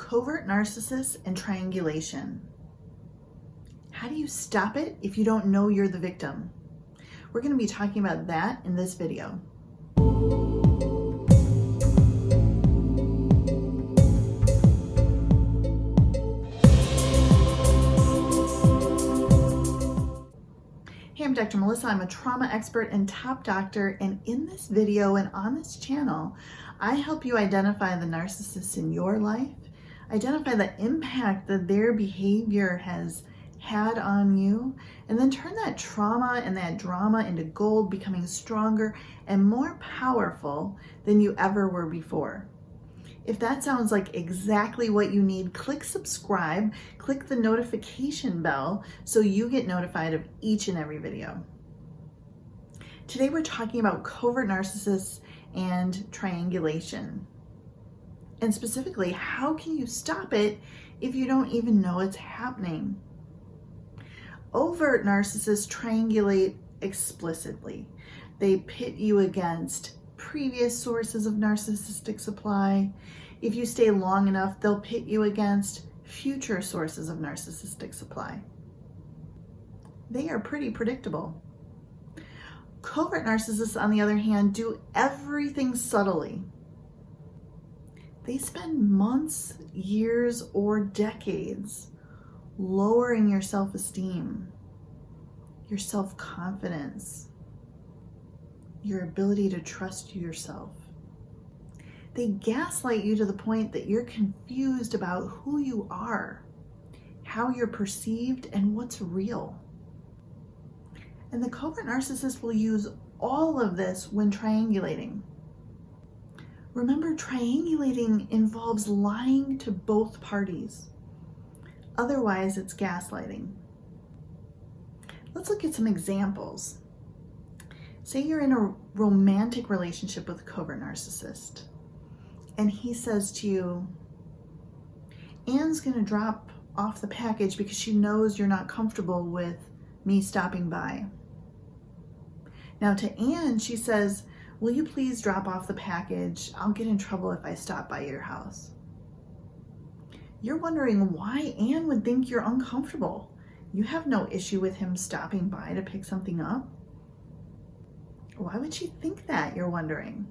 Covert Narcissists and Triangulation. How do you stop it if you don't know you're the victim? We're going to be talking about that in this video. Hey, I'm Dr. Melissa. I'm a trauma expert and top doctor, and in this video and on this channel, I help you identify the narcissists in your life, identify the impact that their behavior has had on you, and then turn that trauma and that drama into gold, becoming stronger and more powerful than you ever were before. If that sounds like exactly what you need, click subscribe, click the notification bell so you get notified of each and every video. Today we're talking about covert narcissists and triangulation. And specifically, how can you stop it if you don't even know it's happening? Overt narcissists triangulate explicitly. They pit you against previous sources of narcissistic supply. If you stay long enough, they'll pit you against future sources of narcissistic supply. They are pretty predictable. Covert narcissists, on the other hand, do everything subtly. They spend months, years, or decades lowering your self-esteem, your self-confidence, your ability to trust yourself. They gaslight you to the point that you're confused about who you are, how you're perceived, and what's real. And the covert narcissist will use all of this when triangulating. Remember, triangulating involves lying to both parties. Otherwise, it's gaslighting. Let's look at some examples. Say you're in a romantic relationship with a covert narcissist, and he says to you, Anne's gonna drop off the package because she knows you're not comfortable with me stopping by. Now to Anne, she says, will you please drop off the package? I'll get in trouble if I stop by your house. You're wondering why Anne would think you're uncomfortable. You have no issue with him stopping by to pick something up. Why would she think that, you're wondering?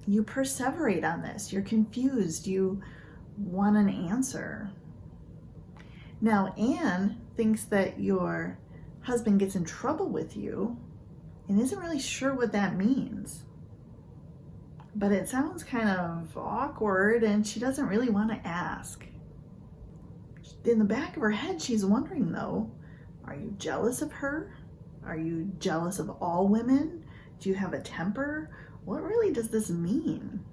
You perseverate on this. You're confused. You want an answer. Now, Anne thinks that your husband gets in trouble with you and isn't really sure what that means. But it sounds kind of awkward and she doesn't really want to ask. In the back of her head, she's wondering though, are you jealous of her? Are you jealous of all women? Do you have a temper? What really does this mean?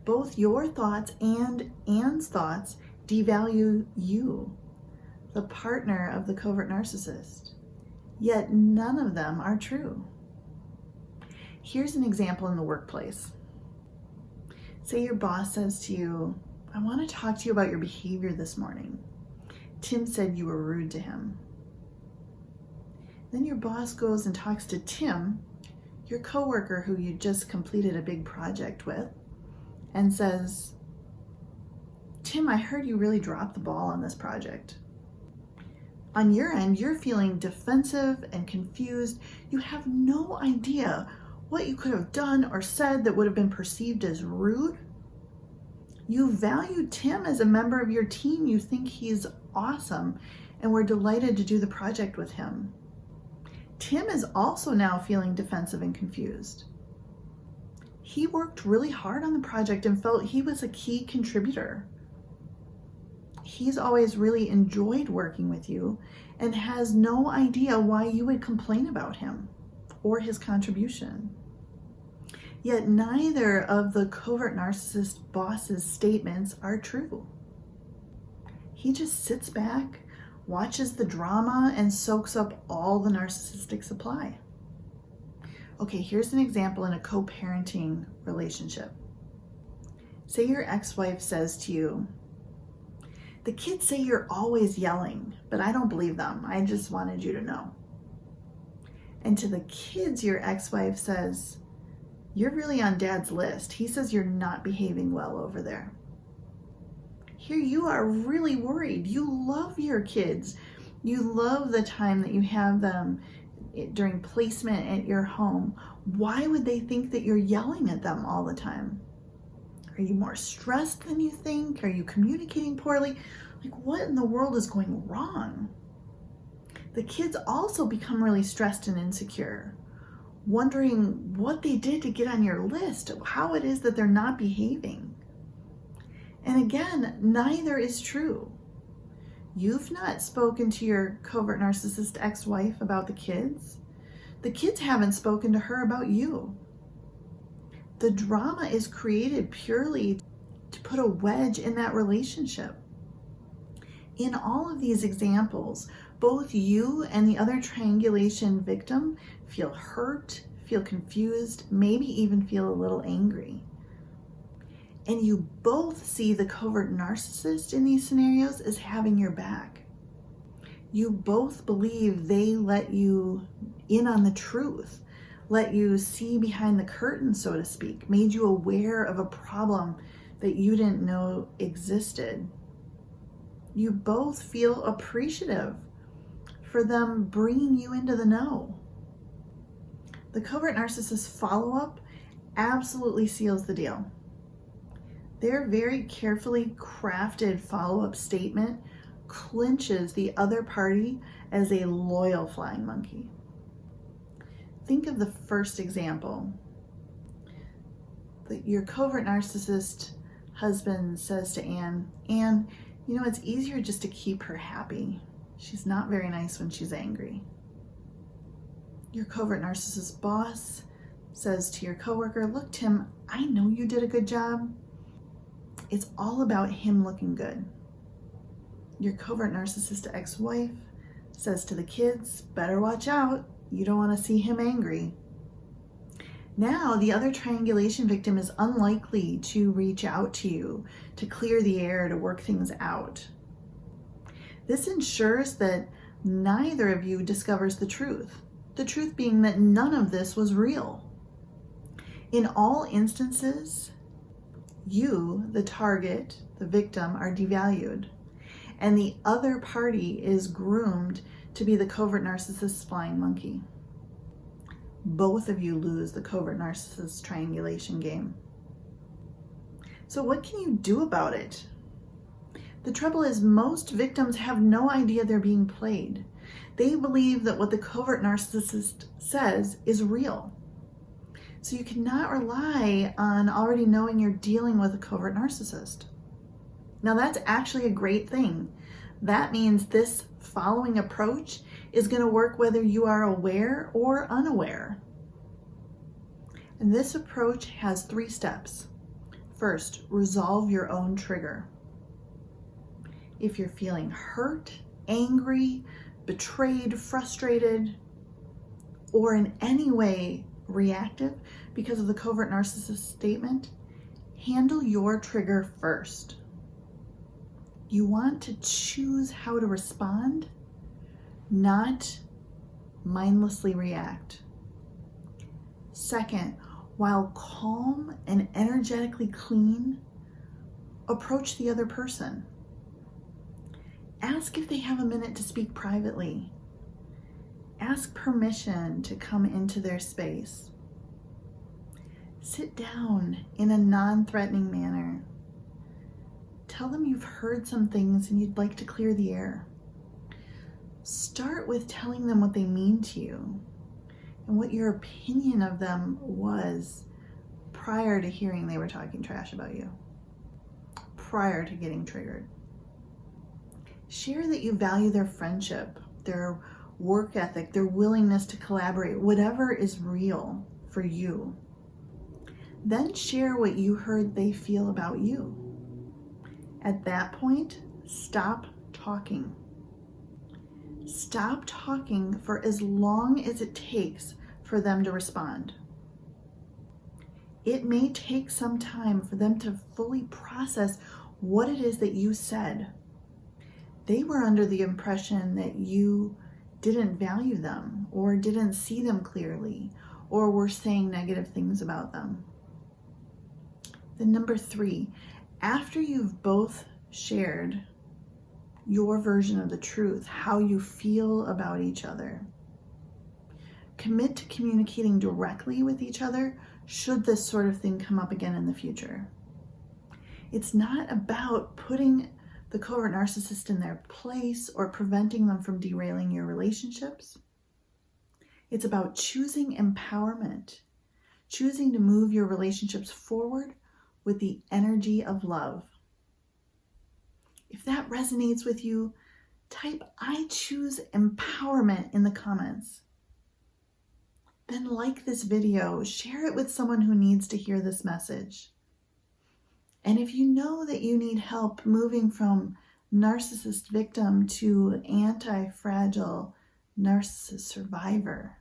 Both your thoughts and Anne's thoughts devalue you, the partner of the covert narcissist. Yet none of them are true. Here's an example in the workplace. Say your boss says to you, I want to talk to you about your behavior this morning. Tim said you were rude to him. Then your boss goes and talks to Tim, your coworker who you just completed a big project with, and says, Tim, I heard you really dropped the ball on this project. On your end, you're feeling defensive and confused. You have no idea what you could have done or said that would have been perceived as rude. You value Tim as a member of your team. You think he's awesome and we're delighted to do the project with him. Tim is also now feeling defensive and confused. He worked really hard on the project and felt he was a key contributor. He's always really enjoyed working with you and has no idea why you would complain about him or his contribution. Yet neither of the covert narcissist boss's statements are true. He just sits back, watches the drama, and soaks up all the narcissistic supply. Okay, here's an example in a co-parenting relationship. Say your ex-wife says to you, the kids say you're always yelling, but I don't believe them. I just wanted you to know. And to the kids, your ex-wife says, you're really on Dad's list. He says you're not behaving well over there. Here you are really worried. You love your kids. You love the time that you have them during placement at your home. Why would they think that you're yelling at them all the time? Are you more stressed than you think? Are you communicating poorly? Like, what in the world is going wrong? The kids also become really stressed and insecure, wondering what they did to get on your list, how it is that they're not behaving. And again, neither is true. You've not spoken to your covert narcissist ex-wife about the kids. The kids haven't spoken to her about you. The drama is created purely to put a wedge in that relationship. In all of these examples, both you and the other triangulation victim feel hurt, feel confused, maybe even feel a little angry. And you both see the covert narcissist in these scenarios as having your back. You both believe they let you in on the truth, let you see behind the curtain, so to speak, made you aware of a problem that you didn't know existed. You both feel appreciative for them bringing you into the know. The covert narcissist follow-up absolutely seals the deal. Their very carefully crafted follow-up statement clinches the other party as a loyal flying monkey. Think of the first example. Your covert narcissist husband says to Anne, "Anne, you know, it's easier just to keep her happy. She's not very nice when she's angry." Your covert narcissist boss says to your coworker, "Look, Tim, I know you did a good job. It's all about him looking good." Your covert narcissist ex-wife says to the kids, "Better watch out. You don't want to see him angry." Now, the other triangulation victim is unlikely to reach out to you to clear the air, to work things out. This ensures that neither of you discovers the truth being that none of this was real. In all instances, you, the target, the victim, are devalued, and the other party is groomed to be the covert narcissist's flying monkey. Both of you lose the covert narcissist triangulation game. So what can you do about it? The trouble is, most victims have no idea they're being played. They believe that what the covert narcissist says is real. So you cannot rely on already knowing you're dealing with a covert narcissist. Now, that's actually a great thing. That means this following approach is going to work whether you are aware or unaware. And this approach has 3 steps. First, resolve your own trigger. If you're feeling hurt, angry, betrayed, frustrated, or in any way reactive because of the covert narcissist statement, handle your trigger first. You want to choose how to respond, not mindlessly react. Second, while calm and energetically clean, approach the other person. Ask if they have a minute to speak privately. Ask permission to come into their space. Sit down in a non-threatening manner. Tell them you've heard some things and you'd like to clear the air. Start with telling them what they mean to you and what your opinion of them was prior to hearing they were talking trash about you, prior to getting triggered. Share that you value their friendship, their work ethic, their willingness to collaborate, whatever is real for you. Then share what you heard they feel about you. At that point, stop talking. Stop talking for as long as it takes for them to respond. It may take some time for them to fully process what it is that you said. They were under the impression that you didn't value them or didn't see them clearly or were saying negative things about them. Then number 3, after you've both shared your version of the truth, how you feel about each other. Commit to communicating directly with each other should this sort of thing come up again in the future. It's not about putting the covert narcissist in their place or preventing them from derailing your relationships. It's about choosing empowerment, choosing to move your relationships forward with the energy of love. If that resonates with you, type "I choose empowerment" in the comments. Then like this video, share it with someone who needs to hear this message. And if you know that you need help moving from narcissist victim to anti-fragile narcissist survivor,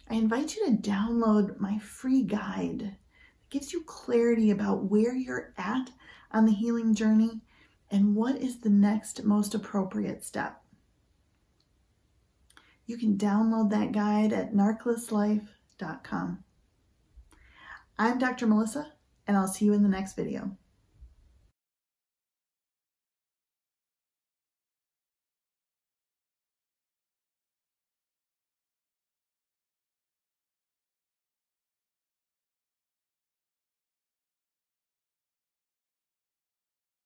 I invite you to download my free guide that gives you clarity about where you're at on the healing journey and what is the next most appropriate step. You can download that guide at narcissistlife.com. I'm Dr. Melissa, and I'll see you in the next video.